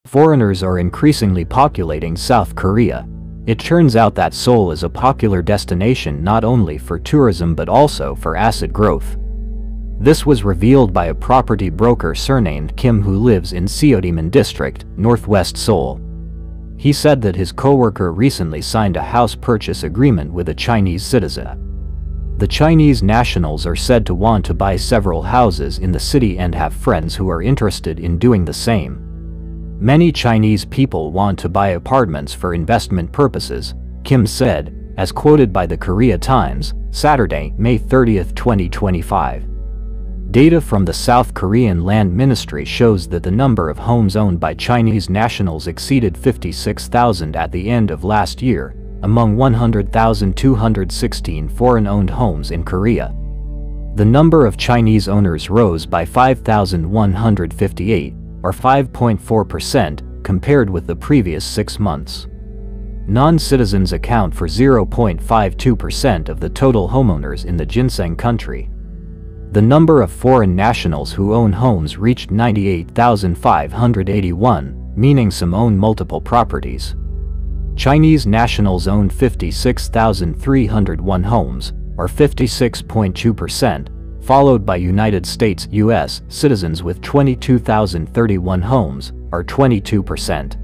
Foreigners are increasingly populating South Korea. It turns out that Seoul is a popular destination not only for tourism but also for asset growth. This was revealed by a property broker surnamed Kim who lives in Seodaemun District, northwest Seoul. He said that his coworker recently signed a house purchase agreement with a Chinese citizen. The Chinese nationals are said to want to buy several houses in the city and have friends who are interested in doing the same. Many Chinese people want to buy apartments for investment purposes, Kim said, as quoted by the Korea Times, Saturday, May 30, 2025. Data from the South Korean Land Ministry shows that the number of homes owned by Chinese nationals exceeded 56,000 at the end of last year, among 100,216 foreign-owned homes in Korea. The number of Chinese owners rose by 5,158, or 5.4%, compared with the previous 6 months. Non-citizens account for 0.52% of the total homeowners in the ginseng country. The number of foreign nationals who own homes reached 98,581, meaning some own multiple properties. Chinese nationals owned 56,301 homes, or 56.2%, followed by United States U.S. citizens with 22,031 homes, or 22%.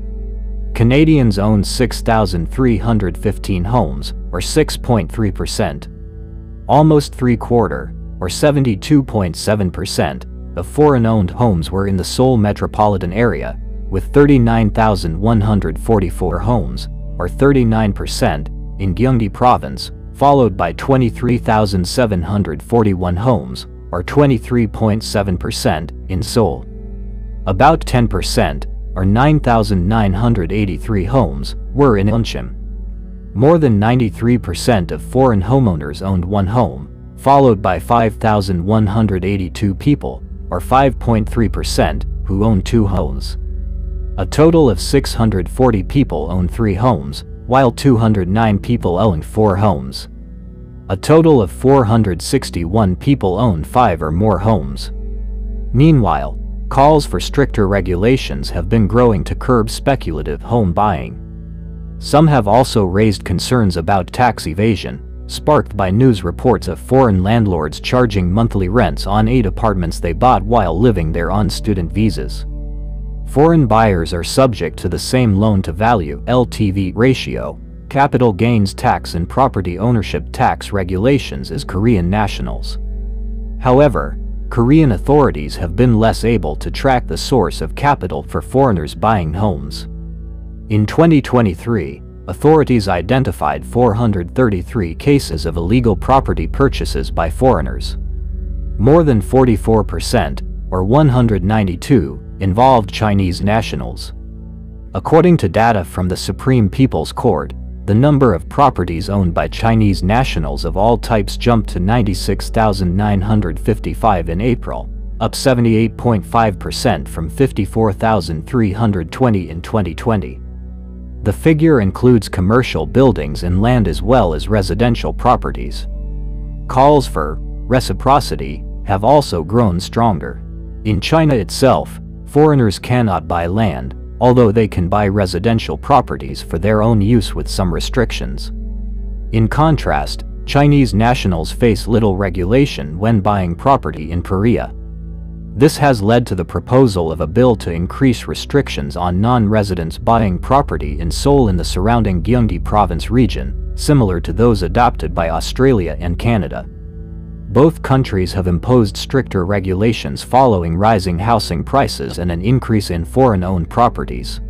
Canadians owned 6,315 homes, or 6.3%. Almost three-quarter, or 72.7%, of foreign-owned homes were in the Seoul metropolitan area, with 39,144 homes, or 39%, in Gyeonggi Province, followed by 23,741 homes, or 23.7%, in Seoul. About 10%, or 9,983 homes, were in Eunchim. More than 93% of foreign homeowners owned one home, followed by 5,182 people, or 5.3%, who owned two homes. A total of 640 people owned 3 homes, while 209 people owned 4 homes. A total of 461 people owned 5 or more homes. Meanwhile, calls for stricter regulations have been growing to curb speculative home buying. Some have also raised concerns about tax evasion, sparked by news reports of foreign landlords charging monthly rents on 8 apartments they bought while living there on student visas. Foreign buyers are subject to the same loan-to-value (LTV) ratio, capital gains tax and property ownership tax regulations as Korean nationals. However, Korean authorities have been less able to track the source of capital for foreigners buying homes. In 2023, authorities identified 433 cases of illegal property purchases by foreigners. More than 44%, or 192, involved Chinese nationals. According to data from the Supreme People's Court, the number of properties owned by Chinese nationals of all types jumped to 96,955 in April, up 78.5% from 54,320 in 2020. The figure includes commercial buildings and land as well as residential properties. Calls for reciprocity have also grown stronger. In China itself, foreigners cannot buy land, although they can buy residential properties for their own use with some restrictions. In contrast, Chinese nationals face little regulation when buying property in Korea. This has led to the proposal of a bill to increase restrictions on non-residents buying property in Seoul and the surrounding Gyeonggi Province region, similar to those adopted by Australia and Canada. Both countries have imposed stricter regulations following rising housing prices and an increase in foreign-owned properties.